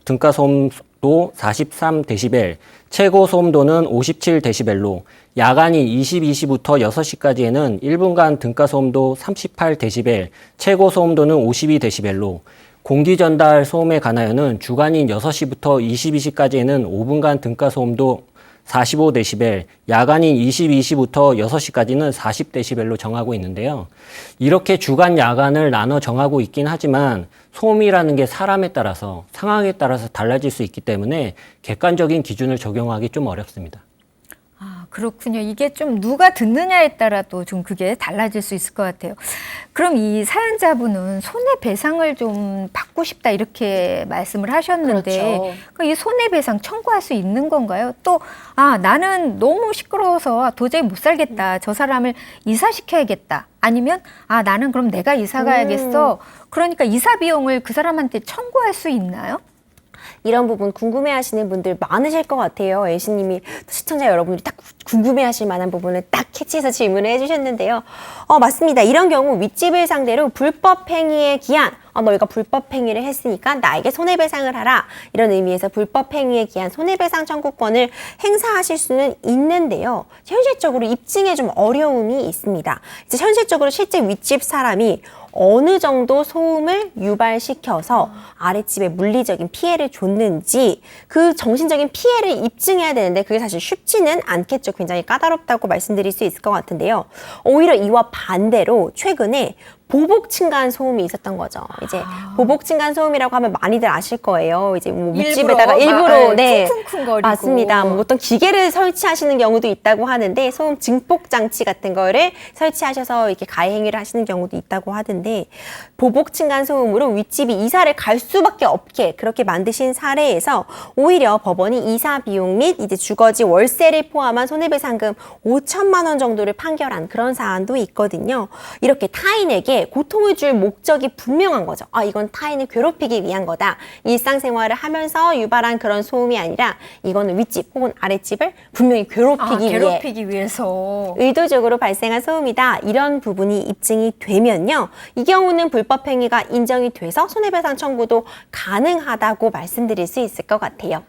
등가소음도 43dB, 최고 소음도는 57dB로, 야간인 22시부터 6시까지에는 1분간 등가소음도 38dB, 최고 소음도는 52dB로, 공기 전달 소음에 관하여는 주간인 6시부터 22시까지에는 5분간 등가소음도 45dB, 야간인 22시부터 6시까지는 40dB로 정하고 있는데요. 이렇게 주간, 야간을 나눠 정하고 있긴 하지만 소음이라는 게 사람에 따라서, 상황에 따라서 달라질 수 있기 때문에 객관적인 기준을 적용하기 좀 어렵습니다. 아, 그렇군요. 이게 좀 누가 듣느냐에 따라 또 좀 그게 달라질 수 있을 것 같아요. 그럼 이 사연자분은 손해배상을 좀 받고 싶다 이렇게 말씀을 하셨는데 그렇죠. 이 손해배상 청구할 수 있는 건가요? 또 나는 너무 시끄러워서 도저히 못 살겠다. 저 사람을 이사시켜야겠다. 아니면 나는 그럼 내가 이사 가야겠어. 그러니까 이사 비용을 그 사람한테 청구할 수 있나요? 이런 부분 궁금해하시는 분들 많으실 것 같아요. 예시님이 시청자 여러분들이 딱 궁금해하실 만한 부분을 딱 캐치해서 질문을 해주셨는데요. 맞습니다. 이런 경우 윗집을 상대로 불법 행위에 기한 너희가 불법 행위를 했으니까 나에게 손해배상을 하라. 이런 의미에서 불법 행위에 기한 손해배상 청구권을 행사하실 수는 있는데요. 현실적으로 입증에 좀 어려움이 있습니다. 이제 현실적으로 실제 윗집 사람이 어느 정도 소음을 유발시켜서 아랫집에 물리적인 피해를 줬는지 그 정신적인 피해를 입증해야 되는데 그게 사실 쉽지는 않겠죠. 굉장히 까다롭다고 말씀드릴 수 있을 것 같은데요. 오히려 이와 반대로 최근에 보복 층간 소음이 있었던 거죠. 이제 보복 층간 소음이라고 하면 많이들 아실 거예요. 이제 뭐 윗집에다가 일부러 쿵쿵거리고. 맞습니다. 뭐 어떤 기계를 설치하시는 경우도 있다고 하는데 소음 증폭 장치 같은 거를 설치하셔서 이렇게 가해 행위를 하시는 경우도 있다고 하던데 보복 층간 소음으로 윗집이 이사를 갈 수밖에 없게 그렇게 만드신 사례에서 오히려 법원이 이사 비용 및 이제 주거지 월세를 포함한 손해배상금 5천만 원 정도를 판결한 그런 사안도 있거든요. 이렇게 타인에게 고통을 줄 목적이 분명한 거죠. 이건 타인을 괴롭히기 위한 거다. 일상생활을 하면서 유발한 그런 소음이 아니라 이거는 윗집 혹은 아랫집을 분명히 괴롭히기 위해서 의도적으로 발생한 소음이다. 이런 부분이 입증이 되면요. 이 경우는 불법 행위가 인정이 돼서 손해배상 청구도 가능하다고 말씀드릴 수 있을 것 같아요.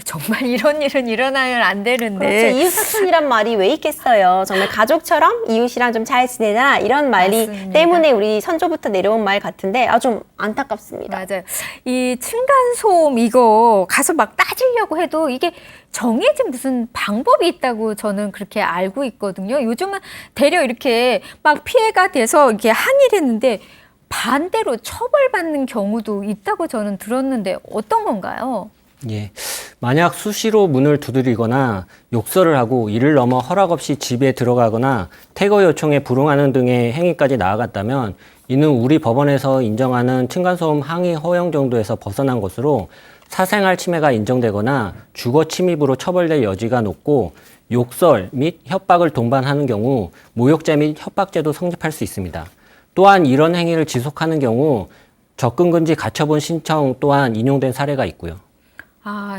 정말 이런 일은 일어나면 안 되는데. 그렇죠. 이웃사촌이란 말이 왜 있겠어요. 정말 가족처럼 이웃이랑 좀 잘 지내라 이런 말이 맞습니다. 때문에 우리 선조부터 내려온 말 같은데 좀 안타깝습니다. 맞아요. 이 층간소음 이거 가서 막 따지려고 해도 이게 정해진 무슨 방법이 있다고 저는 그렇게 알고 있거든요. 요즘은 대려 이렇게 막 피해가 돼서 이렇게 항의를 했는데 반대로 처벌받는 경우도 있다고 저는 들었는데 어떤 건가요? 예. 만약 수시로 문을 두드리거나 욕설을 하고 이를 넘어 허락 없이 집에 들어가거나 퇴거 요청에 불응하는 등의 행위까지 나아갔다면 이는 우리 법원에서 인정하는 층간소음 항의 허용 정도에서 벗어난 것으로 사생활 침해가 인정되거나 주거 침입으로 처벌될 여지가 높고 욕설 및 협박을 동반하는 경우 모욕죄 및 협박죄도 성립할 수 있습니다. 또한 이런 행위를 지속하는 경우 접근금지 가처분 신청 또한 인용된 사례가 있고요.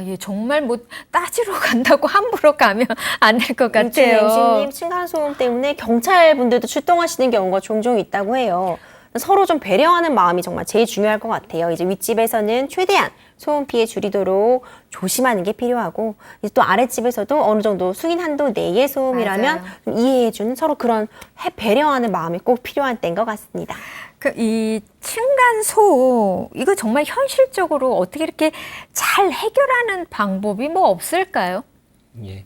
예, 정말 뭐 따지러 간다고 함부로 가면 안 될 것 같아요. MC님 층간소음 때문에 경찰분들도 출동하시는 경우가 종종 있다고 해요. 서로 좀 배려하는 마음이 정말 제일 중요할 것 같아요. 이제 윗집에서는 최대한 소음 피해 줄이도록 조심하는 게 필요하고 이제 또 아랫집에서도 어느 정도 승인 한도 내의 소음이라면 좀 이해해주는 서로 그런 배려하는 마음이 꼭 필요한 때인 것 같습니다. 이 층간소음 이거 정말 현실적으로 어떻게 이렇게 잘 해결하는 방법이 뭐 없을까요? 예,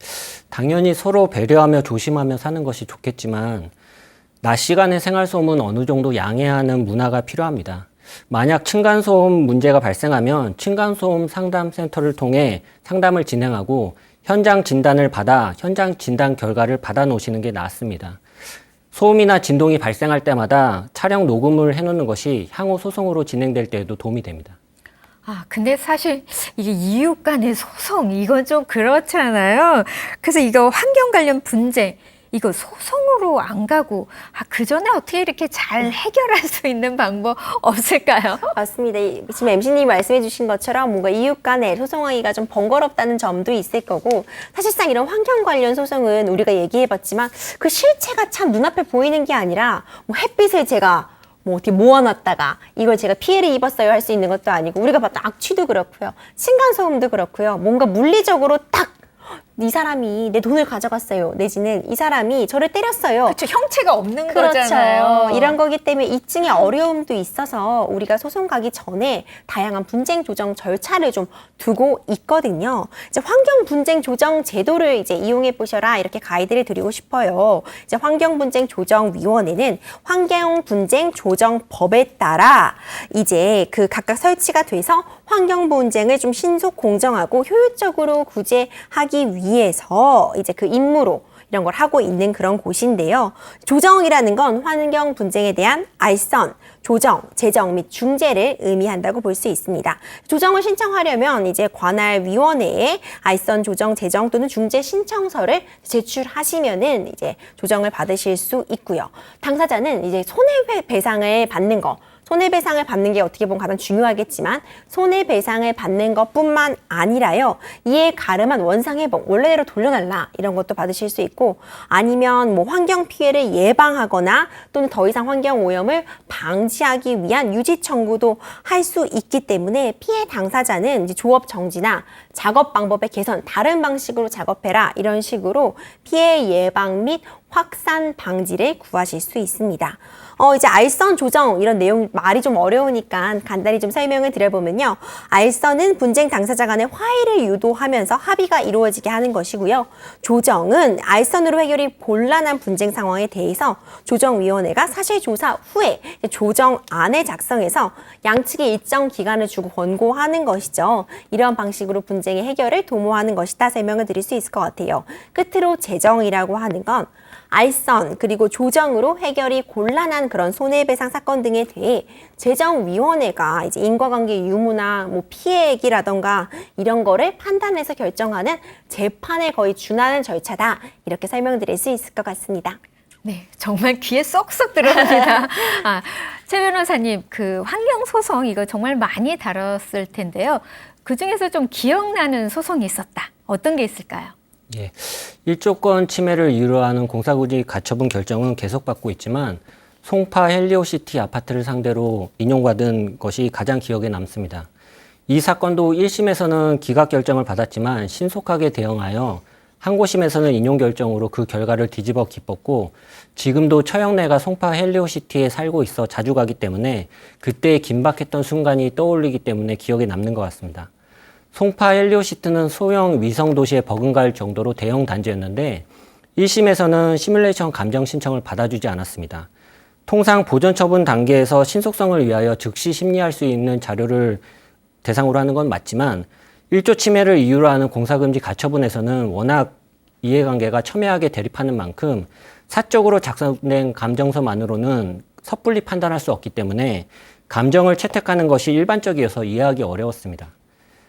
당연히 서로 배려하며 조심하며 사는 것이 좋겠지만 낮 시간의 생활소음은 어느 정도 양해하는 문화가 필요합니다. 만약 층간소음 문제가 발생하면 층간소음 상담센터를 통해 상담을 진행하고 현장 진단을 받아 현장 진단 결과를 받아 놓으시는 게 낫습니다. 소음이나 진동이 발생할 때마다 차량 녹음을 해놓는 것이 향후 소송으로 진행될 때에도 도움이 됩니다. 근데 사실 이게 이웃 간의 소송 이건 좀 그렇잖아요. 그래서 이거 환경 관련 분쟁 이거 소송으로 안 가고 그 전에 어떻게 이렇게 잘 해결할 수 있는 방법 없을까요? 맞습니다. 지금 MC님이 말씀해 주신 것처럼 뭔가 이웃 간에 소송하기가 좀 번거롭다는 점도 있을 거고, 사실상 이런 환경 관련 소송은 우리가 얘기해봤지만 그 실체가 참 눈앞에 보이는 게 아니라 뭐 햇빛을 제가 뭐 어떻게 모아놨다가 이걸 제가 피해를 입었어요 할 수 있는 것도 아니고, 우리가 봤던 악취도 그렇고요, 층간소음도 그렇고요, 뭔가 물리적으로 딱 이 사람이 내 돈을 가져갔어요, 내지는 이 사람이 저를 때렸어요. 그렇죠. 형체가 없는 그렇죠. 거잖아요. 이런 거기 때문에 입증의 어려움도 있어서 우리가 소송 가기 전에 다양한 분쟁 조정 절차를 좀 두고 있거든요. 이제 환경 분쟁 조정 제도를 이제 이용해 보셔라, 이렇게 가이드를 드리고 싶어요. 이제 환경 분쟁 조정 위원회는 환경 분쟁 조정 법에 따라 이제 그 각각 설치가 돼서 환경 분쟁을 좀 신속 공정하고 효율적으로 구제하기 위해서 이제 그 임무로 이런 걸 하고 있는 그런 곳인데요. 조정이라는 건 환경 분쟁에 대한 알선, 조정, 제정 및 중재를 의미한다고 볼 수 있습니다. 조정을 신청하려면 이제 관할 위원회에 알선, 조정, 제정 또는 중재 신청서를 제출하시면은 이제 조정을 받으실 수 있고요. 당사자는 이제 손해배상을 받는 거, 손해배상을 받는 게 어떻게 보면 가장 중요하겠지만, 손해배상을 받는 것뿐만 아니라요, 이에 가름한 원상회복, 원래대로 돌려달라, 이런 것도 받으실 수 있고, 아니면 뭐 환경 피해를 예방하거나 또는 더 이상 환경 오염을 방지하기 위한 유지 청구도 할 수 있기 때문에, 피해 당사자는 이제 조업 정지나 작업 방법의 개선, 다른 방식으로 작업해라, 이런 식으로 피해 예방 및 확산 방지를 구하실 수 있습니다. 이제 알선 조정, 이런 내용 말이 좀 어려우니까 간단히 좀 설명을 드려보면요. 알선은 분쟁 당사자 간의 화해를 유도하면서 합의가 이루어지게 하는 것이고요. 조정은 알선으로 해결이 곤란한 분쟁 상황에 대해서 조정위원회가 사실조사 후에 조정안을 작성해서 양측에 일정 기간을 주고 권고하는 것이죠. 이런 방식으로 분쟁의 해결을 도모하는 것이다, 설명을 드릴 수 있을 것 같아요. 끝으로 제정이라고 하는 건 알선 그리고 조정으로 해결이 곤란한 그런 손해배상 사건 등에 대해 제정위원회가 이제 인과관계 유무나 뭐 피해액이라던가 이런 거를 판단해서 결정하는 재판에 거의 준하는 절차다, 이렇게 설명드릴 수 있을 것 같습니다. 네, 정말 귀에 쏙쏙 들어갑니다. 최 변호사님, 그 환경소송 이거 정말 많이 다뤘을 텐데요. 그중에서 좀 기억나는 소송이 있었다. 어떤 게 있을까요? 예, 일조권 침해를 이유로 하는 공사구지 가처분 결정은 계속받고 있지만, 송파 헬리오시티 아파트를 상대로 인용받은 것이 가장 기억에 남습니다. 이 사건도 1심에서는 기각 결정을 받았지만 신속하게 대응하여 항고심에서는 인용 결정으로 그 결과를 뒤집어 기뻤고, 지금도 처형내가 송파 헬리오시티에 살고 있어 자주 가기 때문에 그때의 긴박했던 순간이 떠올리기 때문에 기억에 남는 것 같습니다. 송파 헬리오시티는 소형 위성도시에 버금갈 정도로 대형 단지였는데 1심에서는 시뮬레이션 감정 신청을 받아주지 않았습니다. 통상 보존처분 단계에서 신속성을 위하여 즉시 심리할 수 있는 자료를 대상으로 하는 건 맞지만, 1조 침해를 이유로 하는 공사금지 가처분에서는 워낙 이해관계가 첨예하게 대립하는 만큼 사적으로 작성된 감정서만으로는 섣불리 판단할 수 없기 때문에 감정을 채택하는 것이 일반적이어서 이해하기 어려웠습니다.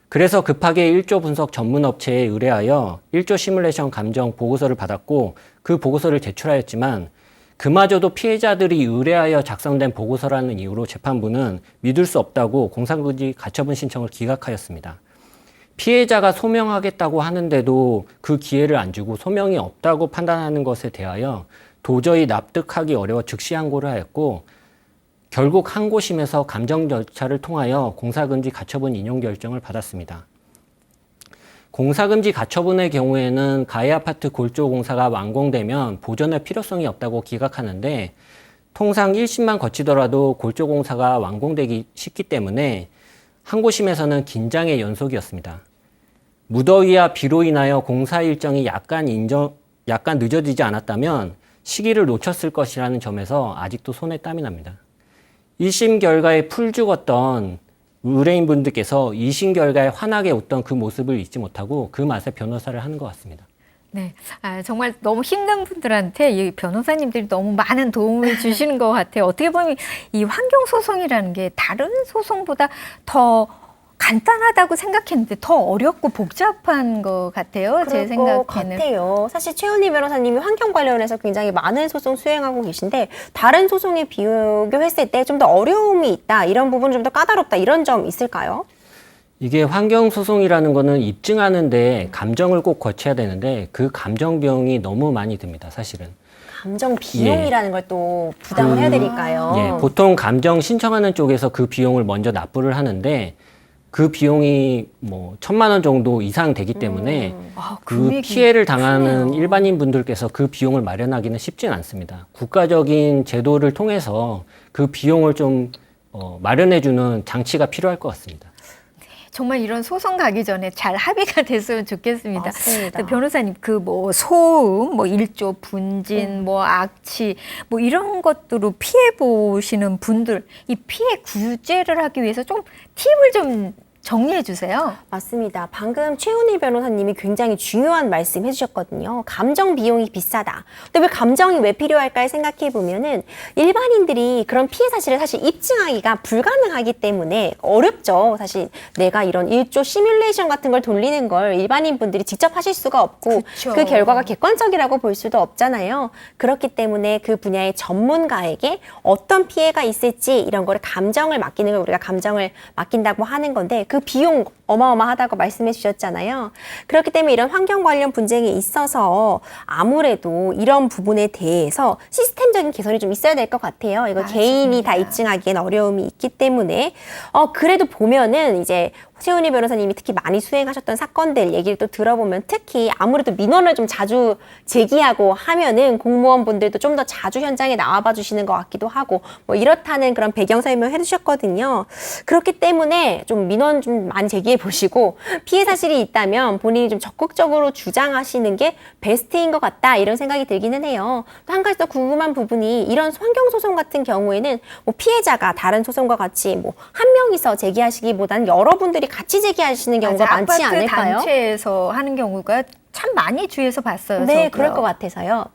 그래서 급하게 1조 분석 전문 업체에 의뢰하여 1조 시뮬레이션 감정 보고서를 받았고, 그 보고서를 제출하였지만 그마저도 피해자들이 의뢰하여 작성된 보고서라는 이유로 재판부는 믿을 수 없다고 공사금지 가처분 신청을 기각하였습니다. 피해자가 소명하겠다고 하는데도 그 기회를 안 주고 소명이 없다고 판단하는 것에 대하여 도저히 납득하기 어려워 즉시 항고를 하였고, 결국 항고심에서 감정 절차를 통하여 공사금지 가처분 인용 결정을 받았습니다. 공사금지 가처분의 경우에는 가해 아파트 골조 공사가 완공되면 보존할 필요성이 없다고 기각하는데, 통상 1심만 거치더라도 골조 공사가 완공되기 쉽기 때문에 항고심에서는 긴장의 연속이었습니다. 무더위와 비로 인하여 공사 일정이 약간 늦어지지 않았다면 시기를 놓쳤을 것이라는 점에서 아직도 손에 땀이 납니다. 1심 결과에 풀 죽었던 의뢰인분들께서 2심 결과에 환하게 웃던 그 모습을 잊지 못하고 그 맛에 변호사를 하는 것 같습니다. 네, 정말 너무 힘든 분들한테 이 변호사님들이 너무 많은 도움을 주시는 것 같아요. 어떻게 보면 이 환경소송이라는 게 다른 소송보다 더 간단하다고 생각했는데 더 어렵고 복잡한 것 같아요. 제 그럴 것 생각에는. 같아요. 사실 최은희 변호사님이 환경 관련해서 굉장히 많은 소송 수행하고 계신데 다른 소송에 비교했을 때 좀 더 어려움이 있다, 이런 부분 좀 더 까다롭다, 이런 점 있을까요? 이게 환경소송이라는 거는 입증하는데 감정을 꼭 거쳐야 되는데 그 감정 비용이 너무 많이 듭니다, 사실은. 감정 비용이라는 걸 또 부담을 해야 되니까요. 예, 보통 감정 신청하는 쪽에서 그 비용을 먼저 납부를 하는데 그 비용이 뭐 1,000만 원 정도 이상 되기 때문에 그 금액이 피해를 당하는 크네요. 일반인 분들께서 그 비용을 마련하기는 쉽진 않습니다. 국가적인 제도를 통해서 그 비용을 좀 마련해주는 장치가 필요할 것 같습니다. 정말 이런 소송 가기 전에 잘 합의가 됐으면 좋겠습니다. 맞습니다. 근데 변호사님, 그 뭐 소음, 뭐 일조 분진, 뭐 악취, 뭐 이런 것들로 피해 보시는 분들, 이 피해 구제를 하기 위해서 좀 팁을 좀 정리해 주세요. 맞습니다. 방금 최은희 변호사님이 굉장히 중요한 말씀 해주셨거든요. 감정 비용이 비싸다. 근데 왜 감정이 왜 필요할까 생각해 보면은 일반인들이 그런 피해 사실을 사실 입증하기가 불가능하기 때문에 어렵죠. 사실 내가 이런 일조 시뮬레이션 같은 걸 돌리는 걸 일반인 분들이 직접 하실 수가 없고 그쵸. 그 결과가 객관적이라고 볼 수도 없잖아요. 그렇기 때문에 그 분야의 전문가에게 어떤 피해가 있을지 이런 거를 감정을 맡기는 걸 우리가 감정을 맡긴다고 하는 건데 그 비용 어마어마하다고 말씀해 주셨잖아요. 그렇기 때문에 이런 환경 관련 분쟁이 있어서 아무래도 이런 부분에 대해서 시스템적인 개선이 좀 있어야 될 것 같아요. 이거 맞습니다. 개인이 다 입증하기엔 어려움이 있기 때문에 그래도 보면은 이제 최은희 변호사님이 특히 많이 수행하셨던 사건들 얘기를 또 들어보면 특히 아무래도 민원을 좀 자주 제기하고 하면은 공무원분들도 좀 더 자주 현장에 나와봐 주시는 것 같기도 하고 뭐 이렇다는 그런 배경 설명을 해주셨거든요. 그렇기 때문에 좀 민원 좀 많이 제기해 보시고 피해 사실이 있다면 본인이 좀 적극적으로 주장하시는 게 베스트인 것 같다, 이런 생각이 들기는 해요. 또 한 가지 더 궁금한 부분이 이런 환경소송 같은 경우에는 뭐 피해자가 다른 소송과 같이 뭐 한 명이서 제기하시기보다는 여러분들이 같이 제기하시는 경우가 맞아, 많지 아파트 않을까요? 단체에서 하는 경우가 참 많이 주위에서 봤어요. 네, 저도요. 그럴 것 같아서요.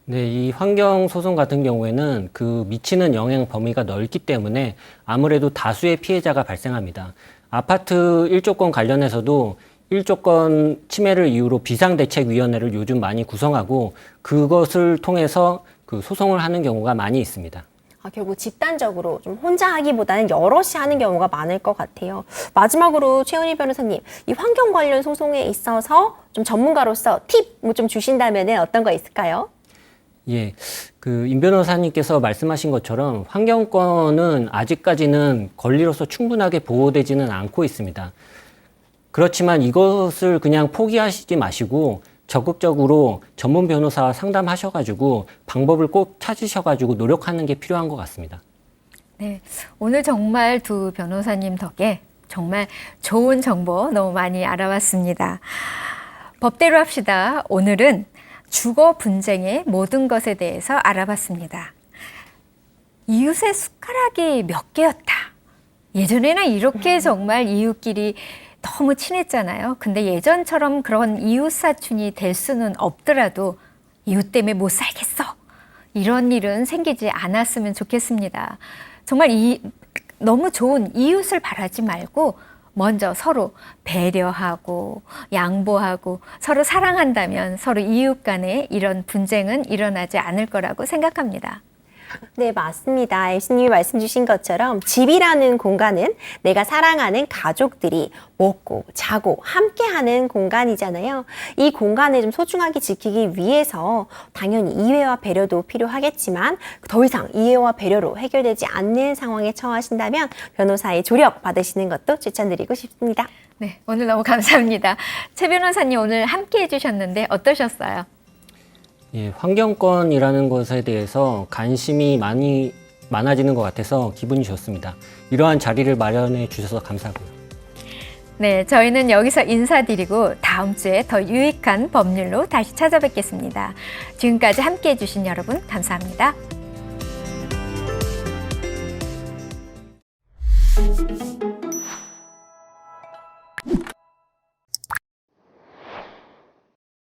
네, 이 환경 소송 같은 경우에는 그 미치는 영향 범위가 넓기 때문에 아무래도 다수의 피해자가 발생합니다. 아파트 1조권 관련해서도 1조권 침해를 이유로 비상대책위원회를 요즘 많이 구성하고 그것을 통해서 그 소송을 하는 경우가 많이 있습니다. 결국 집단적으로 좀 혼자 하기보다는 여럿이 하는 경우가 많을 것 같아요. 마지막으로 최은희 변호사님, 이 환경 관련 소송에 있어서 좀 전문가로서 팁 뭐 좀 주신다면 어떤 거 있을까요? 예, 그 임 변호사님께서 말씀하신 것처럼 환경권은 아직까지는 권리로서 충분하게 보호되지는 않고 있습니다. 그렇지만 이것을 그냥 포기하시지 마시고 적극적으로 전문 변호사와 상담하셔가지고 방법을 꼭 찾으셔가지고 노력하는 게 필요한 것 같습니다. 네, 오늘 정말 두 변호사님 덕에 정말 좋은 정보 너무 많이 알아봤습니다. 법대로 합시다. 오늘은 주거 분쟁의 모든 것에 대해서 알아봤습니다. 이웃의 숟가락이 몇 개였다. 예전에는 이렇게 정말 이웃끼리 너무 친했잖아요. 근데 예전처럼 그런 이웃 사촌이 될 수는 없더라도 이웃 때문에 못 살겠어. 이런 일은 생기지 않았으면 좋겠습니다. 정말 너무 좋은 이웃을 바라지 말고 먼저 서로 배려하고 양보하고 서로 사랑한다면 서로 이웃 간에 이런 분쟁은 일어나지 않을 거라고 생각합니다. 네, 맞습니다. 예수님이 말씀 주신 것처럼 집이라는 공간은 내가 사랑하는 가족들이 먹고 자고 함께하는 공간이잖아요. 이 공간을 좀 소중하게 지키기 위해서 당연히 이해와 배려도 필요하겠지만 더 이상 이해와 배려로 해결되지 않는 상황에 처하신다면 변호사의 조력 받으시는 것도 추천드리고 싶습니다. 네, 오늘 너무 감사합니다. 최 변호사님 오늘 함께 해주셨는데 어떠셨어요? 예, 환경권이라는 것에 대해서 관심이 많아지는 것 같아서 기분이 좋습니다. 이러한 자리를 마련해 주셔서 감사하고요. 네, 저희는 여기서 인사드리고 다음 주에 더 유익한 법률로 다시 찾아뵙겠습니다. 지금까지 함께 해주신 여러분 감사합니다.